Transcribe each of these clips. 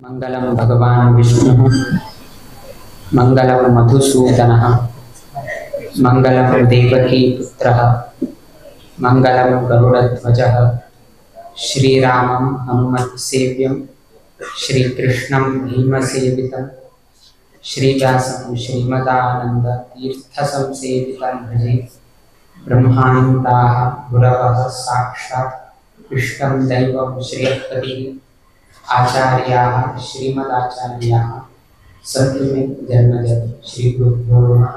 मंगलम भगवान विष्णु मंगलम मधुसूदनः मंगलम देवकी पुत्रः मंगलम गरुड़ध्वजः श्रीरामं हनुमत्सेव्यं श्रीकृष्णं भीमसेवितं श्रीव्यासं श्रीमदानन्दतीर्थसंसेवितं भजे ब्रह्मानन्दाः गुरवः साक्षात् इष्टं दैवं श्रीहरिः आचार्याः श्रीमदाचार्याः सन्तु मे जन्मजय श्री गुरुभ्यो नमः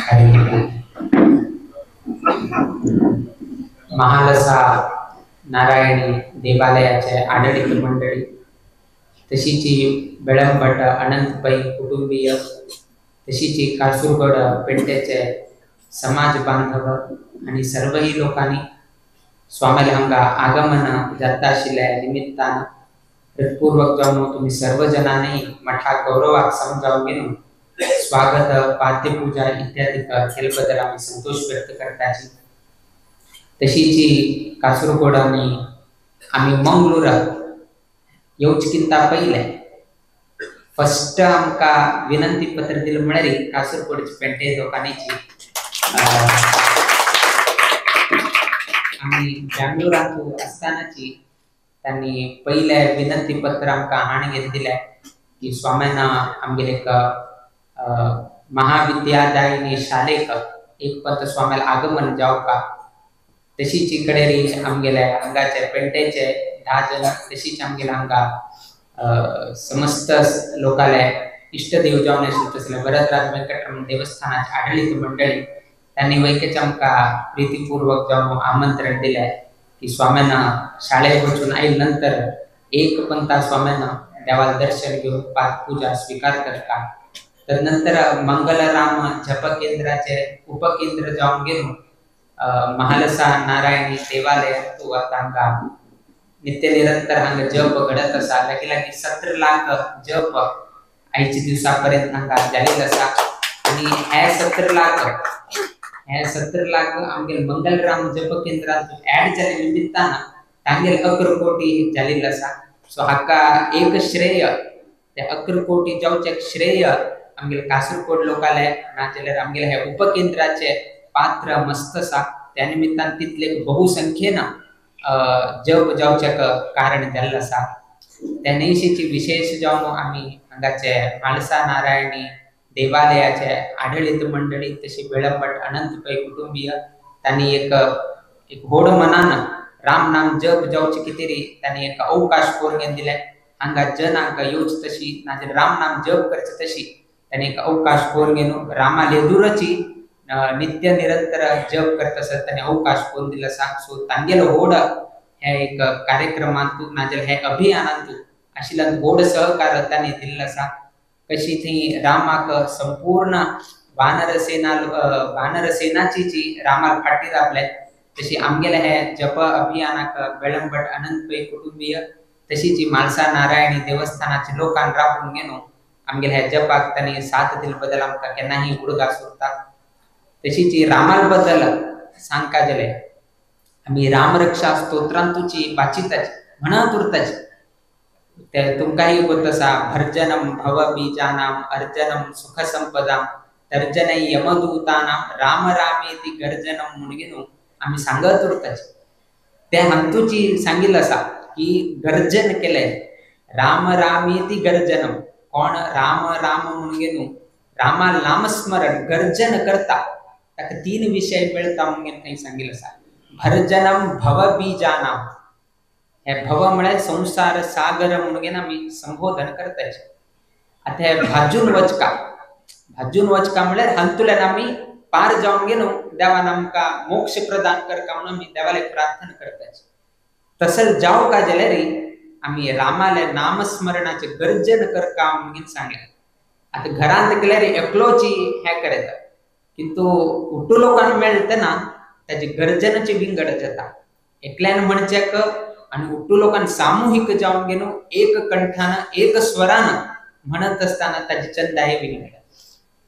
हरिः ओम्। महालसा नारायणी देवालयाचे आडळित मंडळी तशीची बेळंभट अनंत पै कुटुंबीय तशीची कासुरगड पेंटेचे समाज बांधव आणि सर्वही लोकांनी स्वामी हांगा आगमन जाता आशिल्ल्या निमित्तान हृदयपूर्वक जाऊन तुम्ही सर्वजनांनी मठा गौरवाक समजावून घेऊन स्वागत पाद्यपूजा इत्यादी केले आम्ही संतोष व्यक्त करताची तशीची कासुरगोडानी आम्ही मंगळूर येवचकिंता पहिले फर्स्ट आमका विनंती पत्र दिलं म्हणारी कासुरगोडची पेंटे दोकानीची आम्ही बँगलोरातू असतानाची त्यांनी पहिले विनंती पत्र आमका हाण दिले की स्वाम्यांना आमगेले एक महाविद्यालयनी शालेक एक पत्र स्वाम्याला आगमन जाव का तशीच कडेरी आमगेले हांगाचे पेंटेचे 10 जण तशीच आमगेले हांगा समस्त लोकाले इष्टदेव जावन आशिल्ले वरदराज वेंकटरमण देवस्थानाचे आडळित मंडळी त्यांनी वैकेच आमका प्रीतीपूर्वक जावन आमंत्रण दिले की स्वाम्यांना शाळेत वचून आई नंतर एक पंथा स्वाम्यांना देवाला दर्शन घेऊन पादपूजा स्वीकार करता तर नंतर मंगलराम जप केंद्राचे उपकेंद्र जाऊन घेऊन महालसा नारायणी देवालय तो आता नित्य निरंतर हांगा जप घडत असा लागी 17 लाख जप आयच्या दिवसापर्यंत हांगा जालेले असा आणि हे 17 लाख आमगे मंगलराम जप केंद्रात ऍड झाले निमित्तान तांगेल 11 कोटी झालेले असा सो हाका एक श्रेय ते 11 कोटी जावचे श्रेय आमगे कासरकोड लोकाले नाचले आमगे हे उपकेंद्राचे पात्र मस्त असा त्या निमित्तान तितले बहुसंख्येने जप जावचे कारण झाले असा त्या निशीची विशेष जावन आम्ही हांगाचे माळसा नारायणी देवालयाचे आडळित मंडळी तशी बेळंभट अनंत पै कुटुंबीय त्यांनी एक होड मनान राम नाम जप जावचे कितेरी त्यांनी एक अवकाश करून दिले हांगा जनांक येऊच तशी नाजे राम नाम जप करचे तशी त्यांनी एक अवकाश करून घेऊन रामाले दुरची नित्य निरंतर जप करत असत त्यांनी अवकाश करून दिला सो तांगेल होड हे एक कार्यक्रमांतू नाजे हे अभियानांतू आशिल्ल्यान होड सहकार त्यांनी दिल्ला असा कशी थी रामाक संपूर्ण वानरसेनाची जी रामाक फाटी राबले तशी आमगेले हे जप अभियानाक बेळंभट अनंत पै कुटुंबीय तशी जी माळसा नारायणी देवस्थानाचे लोकांना राबून घेऊन आमगेले हे जपाक त्यांनी साथ दिल बदल आमका केन्नाही उडगा सुरता तशी जी रामाल बद्दल सांगका गेले आम्ही रामरक्षा स्तोत्रांतूची वाचिताची म्हणत उरताची ते तुमकाही होत असा भर्जनम भवबीजानाम अर्जनम सुख संपदाम तर्जनय यमदूतानाम राम रामेति गर्जनम म्हणून आम्ही सांगत उरताची त्या हंतूची सांगितलं असा की गर्जन केले राम रामेति गर्जनम कोण राम राम म्हणून रामा नामस्मरण गर्जन करता त्याक 3 विषय मिळता म्हणून काही सांगितलं असा भर्जनम भवबीजानाम हे भव म्हणजे संसार सागर म्हणून आम्ही संबोधन करताचे आता हे भाजून वचका म्हणजे हंतुल्यान आम्ही पार जाऊन गेलो देवान आमका मोक्ष प्रदान करता म्हणून आम्ही देवाला प्रार्थना करताचे तसंच जाव का जाल्यार आम्ही रामाले नामस्मरणाचे गर्जन करका म्हणून सांगले आता घरांत गेल्यार एकलोची हे करता किंतु उठू लोकांना मिळते ना त्याची गर्जनाची विंगड जाता एकल्यान म्हणचेक आणि उठू लोकांना सामूहिक जाऊन गेलो एक कंठानं एक स्वरानं म्हणत असताना त्याची चंद आहे विंगड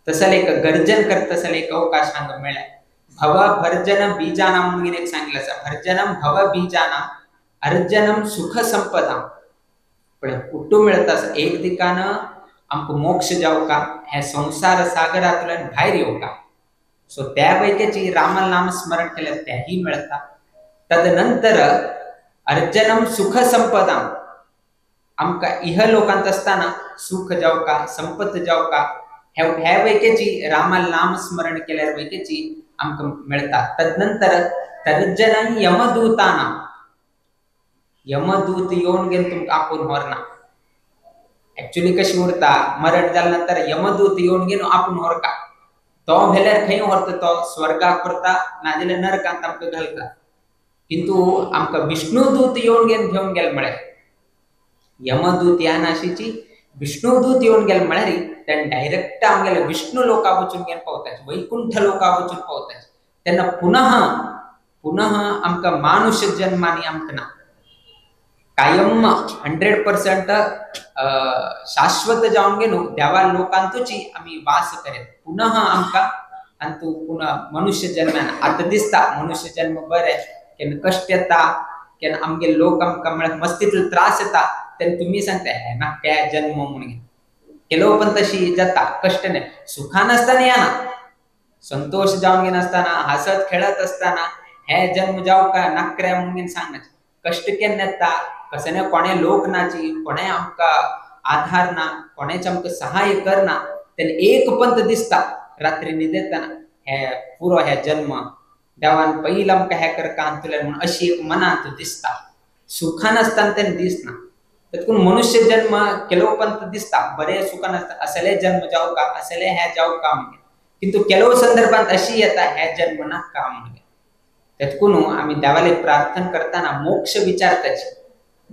तसं एक गर्जन करत असेल एक अवकाश हांगा मिळाला भव भर्जन बीजानाम म्हणून एक सांगितलं असं भर्जनम भव बीजानाम अर्जनम सुख संपदा पण कुठं मिळतात एक दिकानं आमक मोक्ष जाऊ का ह्या संसार सागरातून बाहेर येऊ का. सो त्यापैकीची राम नाम स्मरण केलं त्याही मिळतात. तदनंतर अर्जनम सुख संपदा आमका इह लोकांत असताना सुख जाऊ का संपत जाऊ का ह्या पैकीची रामाल नाम स्मरण केल्या पैकीची आमक मिळतात. तदनंतर तर्जन यमदूताना यमदूत येऊन गेल तुमका आपण होरना. ऍक्च्युली कशी उरता मरण झाल्यानंतर यमदूत येऊन गेलो आपण होर का तो भेल्यार खंय व्हरता तो स्वर्गाक व्हरता नाजाल्यार नरकांत आमकां घालता. किंतु आमका विष्णुदूत येऊन घेऊन गेल म्हळ्यार यमदूत या नाशीची विष्णुदूत येऊन गेल म्हळ्यार त्यांनी डायरेक्ट आमगेले विष्णू लोका वचून घेऊन पावताचे वैकुंठ लोका वचून पावताचे. त्यांना पुनः आमका मानुष जन्मानी आमकां ना कायम 100% शाश्वत जाऊन गेलो देवा लोकांतूची आम्ही वास करेत. पुनः आमका अंतू पुन्हा मनुष्य जन्मान आता दिसता मनुष्य जन्म बरे केन कष्ट येता केन आमगे लोक आमका म्हणत मस्तीतलो त्रास येता तेन तुम्ही सांगता हे ना त्या जन्म म्हणून केलो पण तशी जाता कष्ट नाही सुखान असताना या ना संतोष जाऊन घेन असताना हसत खेळत असताना हे जन्म जाऊ का नाकऱ्या म्हणून सांगणार कष्ट केन नेता कसं नाही कोणे लोक नाची कोणे आमका आधार ना कोणाच आमका सहाय्य करना त्याने एक पंत दिसता रात्री न्हिदेताना हे पुरो हे जन्म देवान पहिला आमका हे कर कांतले म्हणून अशी एक मनात दिसता सुखान असताना त्याने दिसना. त्यातून मनुष्य जन्म केलो पंत दिसता बरे सुखान असता असले जन्म जाऊ का असले हे जाऊ का म्हणजे किंतु केलो संदर्भात अशी येता हे जन्म ना का म्हणजे त्यातून आम्ही देवाला प्रार्थना करताना मोक्ष विचारताची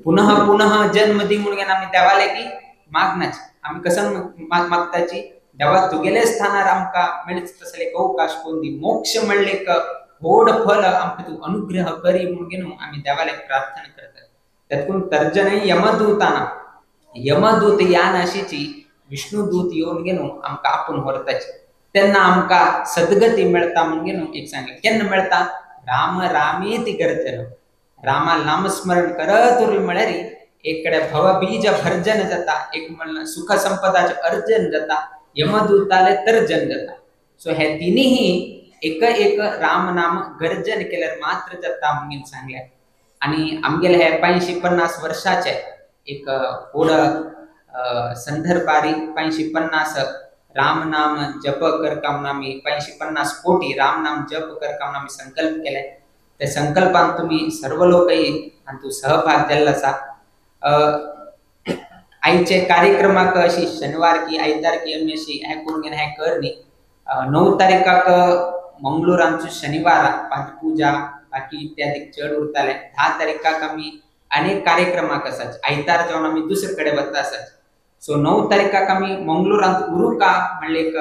पुनः जन्म दी म्हणून आम्ही देवाला की मागनाची आम्ही कसं मागताची देवा तुगेले स्थानार आमका मिळच तसले अवकाश कोणती मोक्ष म्हणले क होड फल आमका तू अनुग्रह करी म्हणून आम्ही देवाला प्रार्थना करतात. त्यातून तर्जन यमदूताना यमदूत या नाशीची विष्णुदूत येऊन गेलो आमका आपण होरताची त्यांना आमका सद्गती मिळता म्हणून एक सांगितलं केन्ना मिळता राम रामेति गर्जन रामा नामस्मरण करत उरली म्हळ्यारी एककडे भवबीज भर्जन जाता एक म्हणलं सुख संपदाचे अर्जन जाता यमदूताले तर्जन जाता. सो हे तिन्ही एक राम नाम गर्जन केल्यार मात्र जाता म्हणून सांगले. आणि आमगेले हे 550 वर्षाचे एक पुढ संदर्भारी 550 राम नाम जप करकाम आम्ही 550 कोटी राम नाम जप करकाम आम्ही संकल्प केलाय. त्या संकल्पान तुम्ही सर्व लोकही तू सहभाग दिला. आईचे कार्यक्रमाक अशी शनिवार की आयतार की आम्ही अशी हे करून घेणं हे करणी 9 तारीखाक मंगळूर आमचं शनिवार पाठपूजा बाकी इत्यादी चढ उरताले 10 तारीखाक आम्ही अनेक कार्यक्रमाक असाच आयतार जाऊन आम्ही दुसरीकडे वता असाच. सो 9 तारीखाक आम्ही मंगळूरांत उरू का म्हणले एक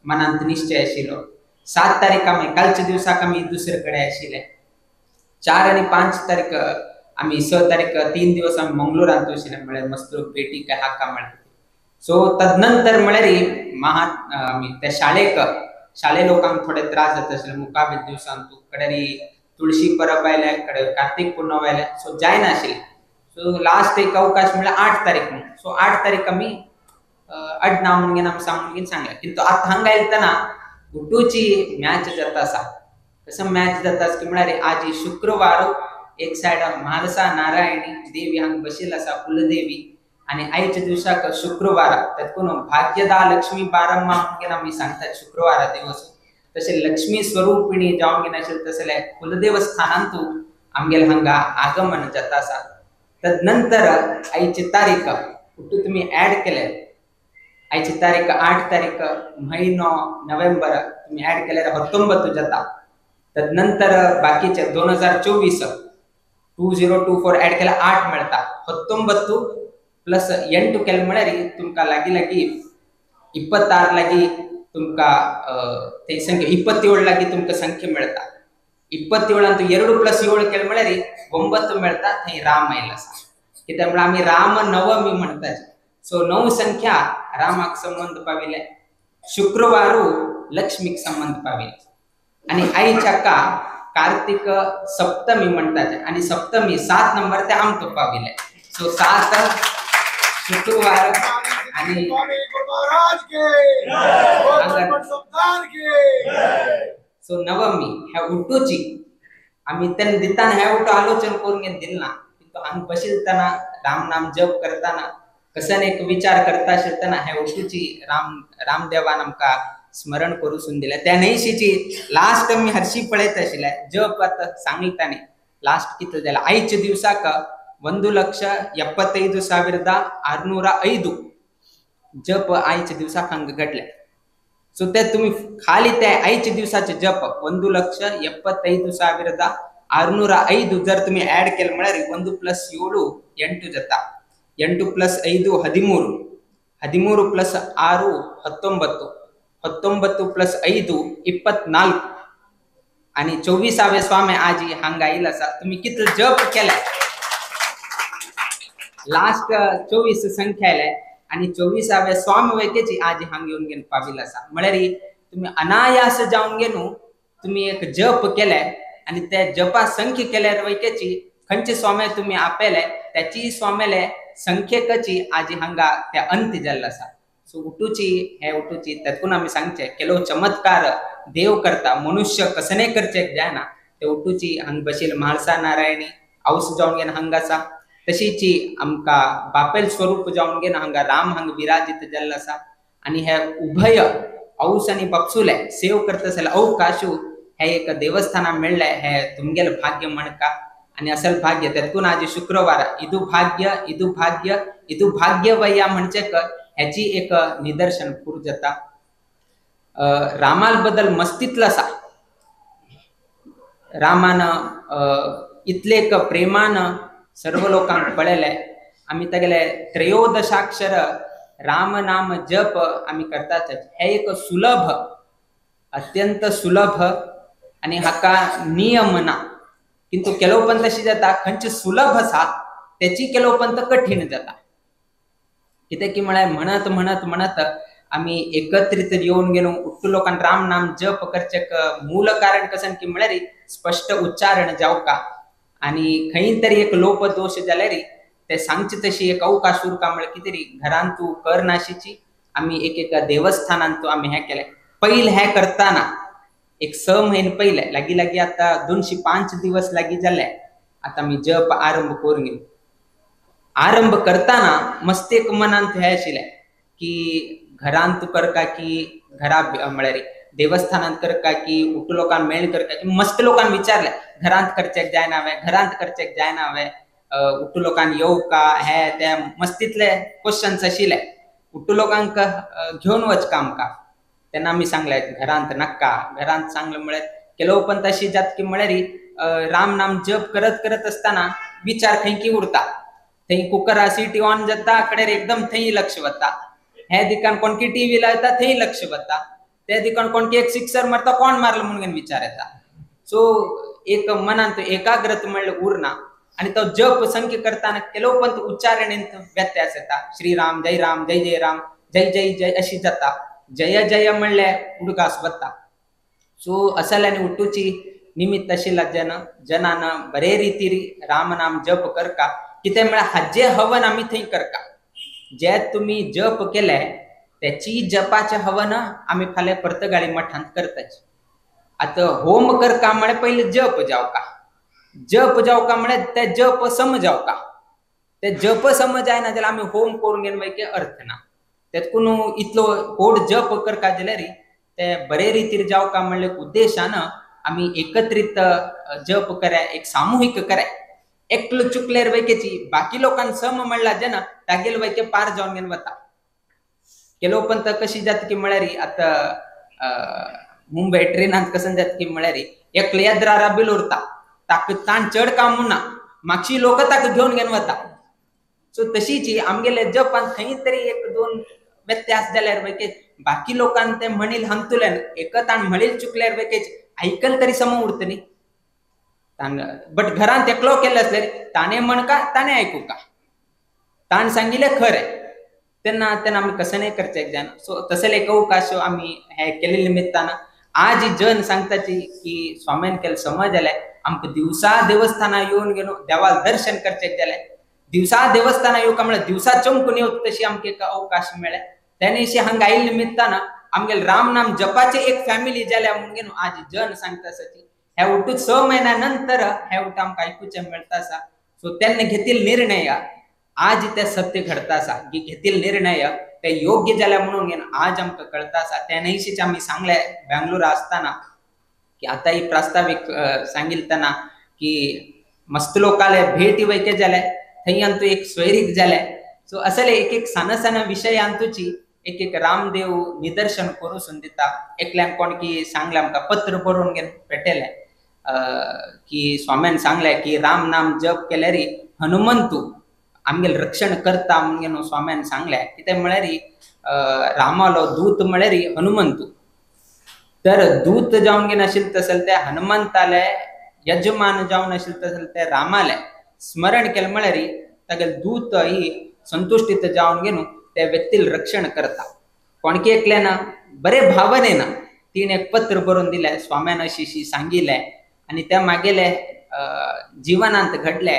मनांत निश्चय आशिल्लो. 7 तारीख आम्ही कालच्या दिवसाक आम्ही दुसरीकडे आशिल्ले. 4 आणि 5 तारीख आम्ही 6 तारीख 3 दिवस आम्ही मंगळूरांत आशिल्ले म्हळ्यार मस्त भेटी काय हाका म्हणटा. सो तदनंतर म्हळ्यार आम्ही त्या शाळे लोकांक थोडे त्रास जाता आशिल्ले मुकाबील दिवसांत कडेरी तुळशी परब आयले कडे कार्तिक पुर्णव आयले सो जायना आशिल्ले. सो लास्ट एक अवकाश म्हळ्यार 8 तारीख म्हणून. सो 8 तारीख आम्ही अडना म्हणून आम्ही सांगून सांगले. किंतु आता हांगा येताना उटूची मॅच जाता आसा. कसं मॅच जाता की म्हळ्यार आज शुक्रवार एक साइड म्हालसा नारायणी देवी हांगा बशिल्ली आसा कुलदेवी आणि आयच्या दिवसाक शुक्रवार त्यातून भाग्यदा लक्ष्मी बारम्मा म्हणून आम्ही सांगतात शुक्रवार दिवस तसे लक्ष्मी स्वरूपिणी जावन घेन आशिल्ले तसले कुलदेव स्थानांतू आमगेल हांगा आगमन जाता आसा. तदनंतर आयची तारीख कुठे तुम्ही ऍड केले आयची तारीख 8 तारीख महिनो नोव्हेंबर तुम्ही ऍड केल्यार 19 जाता. तदनंतर बाकीचे 2024 2024 ऍड केल्यार 8 मिळता. 19 प्लस 8 केले म्हळ्यार तुमका लागी 26 लागी तुमका ते संख्या 27 लागी तुमका संख्या मिळता. 27 आणि 2 प्लस 7 केले म्हळ्यार 9 मिळता. थंय राम आयला आसा कित्याक आम्ही राम नवमी म्हणतात. सो 9 संख्या रामाक संबंध पाविले शुक्रवारू लक्ष्मीक संबंध पाविले आणि आईच्या का कार्तिक सप्तमी म्हणतात आणि सप्तमी 7 नंबर ते आमक पाविले. सो 7 शुक्रवार आणि सो नवमी ह्या उठूची आम्ही त्यांना दिताना ह्या उठू आलोचन करून घेऊन दिल ना अंग बशिलताना राम नाम जप करताना कसन एक विचार करता शिरताना ह्या उठूची रामदेवान आमका स्मरण करूसून दिला त्या नैशीची लास्ट मी हरशी पळयत आशिल्ले जप आता सांगताना लास्ट कितले जाला आयच्या दिवसाक 1,75,605 जप आयच्या दिवसाक हंग घडले सो ते तुम्ही खाली ते आयच्या दिवसाचे जप 1,75,605 जर तुम्ही ऍड केलं म्हळ्यार 1 + 7 8 जाता 8 + 5 13 13 + 6 19 19 + 5 24 आणि 24 स्वामी आजी हांगा येईल असा तुम्ही किती जप केलाय लास्ट 24 संख्या आलाय आणि 24 स्वामी वैकेची आजी हांग येऊन घेऊन पाविल असा म्हळ्यार तुम्ही अनायास जाऊन गेनो तुम्ही एक जप केलाय आणि त्या जपा संख्या केल्यार वैकेची खंचे स्वामी तुम्ही आपेले त्याची स्वामीले संख्येकची आजी हांगा त्या अंत जाल्ला असा सो उठूची हे उठूची त्यातून आम्ही सांगचे केलो चमत्कार देव करता मनुष्य कसने करचे जायना ते उठूची हंग बशील म्हाळसा नारायणी औस जाऊन घेन हंगासा तशीची आमका बापेल स्वरूप जाऊन घेन हंगा राम हंग विराजित जाल्ला असा आणि हे उभय औस आणि बक्षुले सेव करत असेल अवकाशू हे एक देवस्थाना मिळले हे तुमगेल भाग्य म्हणका आणि असल भाग्य त्यातून आज शुक्रवार इदू भाग्य वया म्हणजे ह्याची एक निदर्शन पूर जाता रामाल बद्दल मस्तीतला सा रामान इतले एक प्रेमान सर्व लोकांक पळयले आम्ही तगेले 13 राम नाम जप आम्ही करतात हे एक सुलभ अत्यंत सुलभ आणि हाका नियम ना किंतु केलो पण तशी जाता खंच सुलभ असा त्याची केलो पण कठीण जाता किते की म्हणत म्हणत म्हणत आम्ही एकत्रित येऊन गेलो उठ्ठ लोकांना राम नाम जप करचे मूल कारण कसन की म्हळ्यार स्पष्ट उच्चारण जाऊ का आणि खंय तरी एक लोप दोष जाल्यार ते सांगचे तशी एक अवकाश उरका म्हळ्यार कितेरी घरान तू कर नाशीची आम्ही एक देवस्थानान तू आम्ही हे केले पहिले हे करताना एक 6 महिने पहिले लागी आता 205 दिवस लागी जाले आता मी जप आरंभ करून गेलो आरंभ करताना मस्त एक मनांत हे आशिल्ले की घरांत करका की घरा म्हळ्यार देवस्थानांत करका की उठ लोकांन मेळ करका की मस्त लोकांन विचारले घरांत करचेक जायना हांवें घरांत करचेक जायना हांवें उठ लोकांन येऊ का हे ते मस्तीतले क्वेश्चन्स आशिल्ले उठ लोकांक घेऊन वच का आमकां तेन्ना आमी सांगले घरांत नाका घरांत सांगले म्हळ्यार केलो पण तशी जात की म्हळ्यार राम नाम जप करत करत असताना विचार खंय की उरता थंय कुकर सीटी ऑन जाता कडेर एकदम थंय लक्ष वता हे दिकान कोणकी टीव्ही लायता थंय लक्ष वता त्या दिकान कोणकी एक सिक्सर मारता कोण मारलो म्हणून विचार येता सो एक मनांत एकाग्रत म्हणलं उरना आणि तो जप संख्य करताना केलो पण उच्चारणेंत व्यत्यास येता श्रीराम जय राम जय जय राम जय जय जय अशी जाता जय जय म्हणले उडकास बत्ता सो असल्याने उठूची निमित्त आशिल्ला जनान बरे रितीरी राम नाम जप करका कितें म्हळ्यार हाजे हवन आमी थंय करका जे तुम्ही जप केले त्याची जपाचे हवन आम्ही फाल्यां परतगाळी मठांत करताचे आता होम करका म्हळ्यार पहिले जप जावका म्हळ्यार ते जप सम जावका ते जप सम जायना जाल्यार आमी होम करून घेवन वैके अर्थ ना तेतून इतलो कोड जप करका जाल्यार ते बरे रितीर जावका म्हणल्यार उद्देशान आमी एकत्रित जप करे एक सामूहिक करे एकलो चुकल्यार वैकेची बाकी लोकांन सम म्हणला जना तागेल वैके पार जावन घेवन वता केलो पण कशी जात की म्हळ्यार आता मुंबई ट्रेनांत कसन जात की म्हळ्यार एकलो येद्रारा बील उरता ताका ताण चड काम म्हणना मागची लोक ताका घेवन घेवन वता सो तशीची आमगेले जपान खंय तरी एक दोन व्यत्यास जाल्यार वैके बाकी लोकांन ते म्हणील हांगतुल्यान एक ताण म्हणील चुकल्यार वैकेच ऐकल तरी सम उरतली बट घरांत एकलो केले असल्यार ताणे म्हणका ताणे ऐकू का ताण सांगिले खरे तेन्ना आमी कशें नाही करचेक जायना सो तसले एक अवकाश आमी हे केले निमित्तान आज जन सांगताची की स्वामीन केले समज जाले आमकां दिवसा देवस्थाना येवन गेलो देवाल दर्शन करचेक जाले दिवसा देवस्थान येवका म्हळ्यार दिवसा चमकून येवता तशी आमकां एक अवकाश मेळ्ळे. त्या दिवशी हांगा आयिल्ले निमित्तान आमगेले राम नाम जपाचे एक फॅमिली जाल्या म्हणून आज जन सांगता आसाची हे उठून 6 महिन्या नंतर हे उठ आमकां आयकुचें मेळटा आसा. सो त्यांनी घेतील निर्णय आज ते सत्य घडता आसा की घेतील निर्णय ते योग्य जाल्या म्हणून आज आमकां कळटा आसा. त्या दिवशीच आमी सांगले बेंगलोर आसतना की आता ही प्रास्ताविक सांगितना की मस्त लोकाले भेटी वैके जाले थंय आमचो एक सोयरीक जाले. सो असले एक एक साना साना विषय आमची एक एक रामदेव निदर्शन करून दिता. एकल्यान कोण की सांगले आमकां पत्र बरोवन घेवन पेटयले की स्वाम्यान सांगले की राम नाम जप केल्यार हनुमंतू आमगेले रक्षण करता म्हणून स्वाम्यान सांगले. कितें म्हळ्यार रामालो दूत म्हळ्यार हनुमंतू. तर दूत जावन घेवन आशिल्ले तसले ते हनुमंताले यजमान जावन आशिल्ले तसले ते रामाले स्मरण केलें म्हळ्यार तागेले दूत ही संतुष्टीत जावन घेवन त्या व्यक्तीला रक्षण करता. कोणके एकल्यान बरे भावनेन तीन एक पत्र बरोवन दिले स्वाम्यान अशी सांगिले आनी त्या मागेले जिवनांत घडले.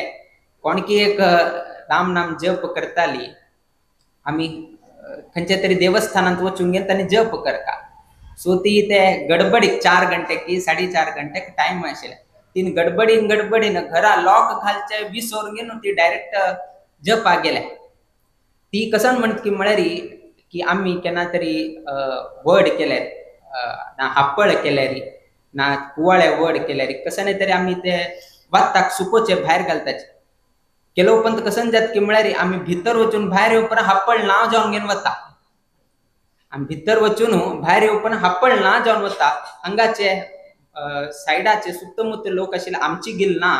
कोणकी एक राम नाम जप करताली आमी खंयच्या तरी देवस्थानांत वचून घेवन तांणी जप करता. सो ती ते गडबडीक 4 घंटे की 4.5 घंटे टायम आशिल्ले. तीन गडबडीन घरा लॉक घालचे विसरून घेवन ती डायरेक्ट जपा गेले. ती कसन म्हणत की म्हळ्यार की आमी केन्ना तरी वड केले ना हाप्पळ केल्यार ना कुवाळे वड केल्यार कशें तरी आमी ते वाताक सुकोवचे भायर घालताचे. केलो पंत कसन जात की म्हळ्यार आमी भितर वचून भायर येवपरा हाप्पळ नांव जावन घेवन वता. आमी भितर वचून भायर येवपरा हाप्पळ नांव जावन वता. हांगाचे सायडाचे सुत्तमुत्त लोक आशिल्ले आमची गिल ना.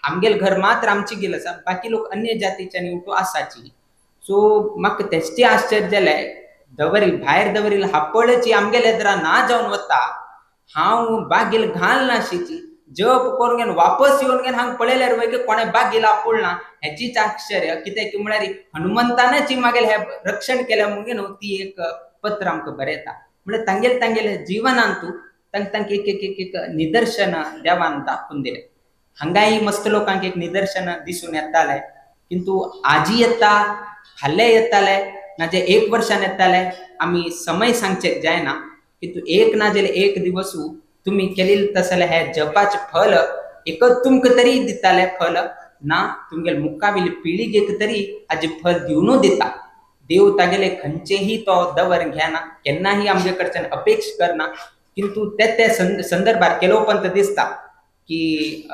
आमगेले घर मात्र आमची गिल आसा. बाकी लोक अन्य जातीचे आनी उठू आसाची. सो म्हाका तेस्टी आश्चर्य जाले दवरील भायर दवरील हाप्पळची आमगेले येद्रा ना जावन वता. हांव बागील घाल नाशिची जप करून घेवन वापस येवन घेवन हांगा पळयल्यार वयके कोणे बागील आपुळना हेचीच आश्चर्य. कितें की म्हळ्यार हनुमंतानच मागेले हे रक्षण केलें म्हणून ती एक पत्र आमकां बरयता. म्हळ्यार तांगेले जिवनांतू तांकां एक निदर्शन देवान दाखोवन दिलें. हांगाय मस्त लोकांक एक निदर्शन दिसून येताले किंतु आजी येता फाल्यां येताले ना जे 1 वर्षान येताले आमी समय सांगचेक जायना. किंतु एक ना जाल्यार एक दिवसू तुमी केलेले तसले हे जपाचे फल एकच तुमकां तरी दिताले फल ना तुमगेले मुखावेली पिळगेक तरी हाजे फल दिवनू दिता. देव तागेले खंयचेही तो दवर घेना केन्नाही आमचे कडच्यान अपेक्ष करना. किंतु ते संदर्भात केलो पंत दिसता की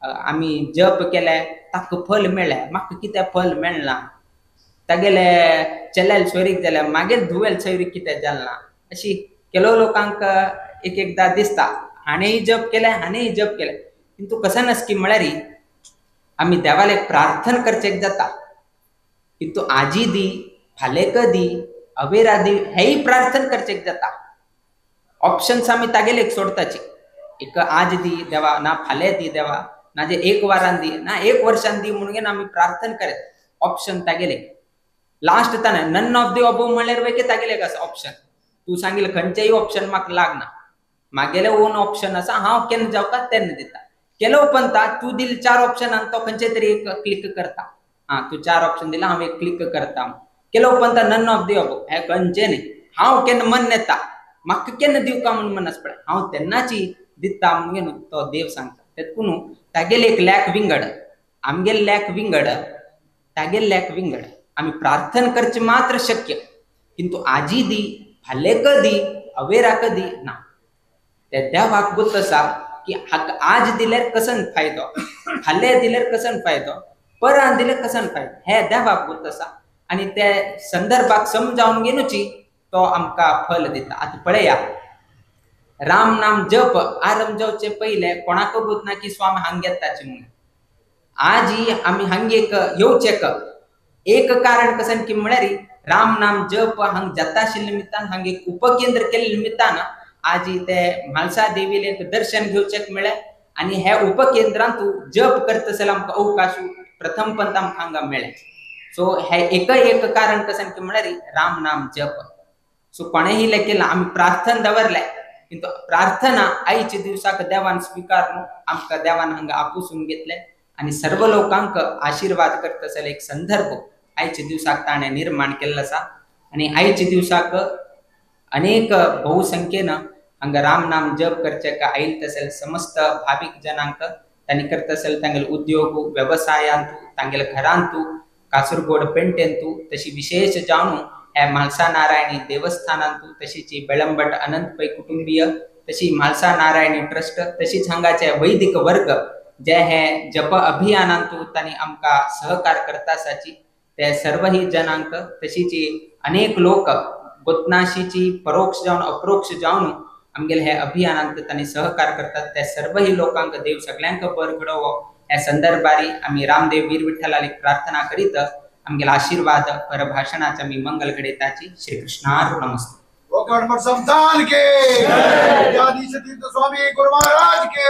आमी जप केले ताका फल मेळ्ळे म्हाका कितें फल मेळना. तागेले चेल्याल सोयरीक जाल्या मागेल धुवेल सोयरीक कितें जालना अशी केलो लोकांक एक एकदा दिसता. हाणेंय जप केले किंतु कसन आस की म्हळ्यार आमी देवाले प्रार्थना करचेक जाता. किंतु आजी दी फालेक दी अवेरा दी हेय प्रार्थना करचेक जाता. ऑप्शन्स आमी तागेलेक सोडताची. एक आज दी देवा ना फाल्यां दी देवा ना जे 1 वारान दी ना 1 वर्षान दी म्हणून आमी प्रार्थना करत. ऑप्शन तागेलेक लास्ट ताना नन ऑफ दी अबो म्हळ्यार वयके तागेलेक आसा ऑप्शन. तू सांगिल्लें खंयचेय ऑप्शन म्हाका लागना. मागेले ओन ऑप्शन आसा हांव केन्ना जावका तेन्ना दिता. केलो पंता तू दिल 4 ऑप्शनान तो खंयचे तरी एक क्लिक करता. तू 4 ऑप्शन दिला हांव एक क्लिक करता. केलो पंता नन ऑफ दी अबो हे खंयचे न्ही. हांव केन्ना मन येता म्हाका केन्ना दिवका म्हणून मनस पडे हांव तेन्नाची दिता म्हणून तो देव सांगता. तेतून तागेले एक लॅक विंगड आमगेले लॅक विंगड तागेले लॅक विंगड आमी प्रार्थना करचे मात्र शक्य. किंतु आजी दी फालेक दी अवेराक दी ना. ते देवाक बुद्ध आसा की आज दिल्यार कसन फायदो फाल्यां दिल्यार कसन फायदो परां दिल्यार कसन फायदो हे देवाक बुद्ध आसा. आनी ते संदर्भाक समजावन घेवनूची तो आमकां फल दिता. आतां पळया राम नाम जप आरंभ जावचे पयले कोणाक बोध ना की स्वामी हांगा येताचे म्हणून. आज ही आमी हांगेक येवचेक एक कारण कसन की म्हळ्यार राम नाम जप हांगा जाता आशिल्ले निमित्तान हांगा एक उपकेंद्र केल्ले निमित्तान आज ते म्हालसा देवीले दर्शन घेवचेक मेळ्ळे. आनी हे उपकेंद्रांत जप करता जाल्यार आमकां अवकाश प्रथम पंत आमकां हांगा मेळ्ळे. सो हे एक कारण कसन की म्हळ्यार राम नाम जप. सो कोणेही केला आमी प्रार्थना दवरले किंतु प्रार्थना आयच्या दिवसाक देवान स्वीकारलो आमकां देवान हांगा आपुसून घेतले. आणि सर्व लोकांक आशीर्वाद करत असेल एक संदर्भ आयचे दिवसाक ताणे निर्माण केला असा. आणि आयचे दिवसाक अनेक बहुसंख्येनं हांगा राम नाम जप करचे का आईल तसेल समस्त भाविक जनांक तांणी करत असेल तांगेल उद्योग व्यवसायांतू तांगेल घरांतू कासरगोड पेंटेंतू तशी विशेष जावनू ह्या म्हालसा नारायणी देवस्थानांतू तशीच बेळंबट अनंत पै कुटुंबीय तशी म्हालसा नारायणी ट्रस्ट तशीच हांगाचे वैदिक वर्ग जे हे जप अभियानांतू तांणी आमकां सहकार करतासाची ते सर्व ही जनांक तशीच अनेक लोक गोतनाशीची परोक्ष जावन अप्रोक्ष जावन आमगेले हे अभियानांत तांणी सहकार करतात. त्या सर्व ही लोकांक देव सगळ्यांक बर घडोवो ह्या संदर्भारी आम्ही रामदेव वीर विठ्ठलाली प्रार्थना करीत आमगेले आशीर्वाद परभाषणाचा मी मंगल घडयताची. श्री कृष्णार्पणमस्तु. संतान के स्वामी गुरु महाराज के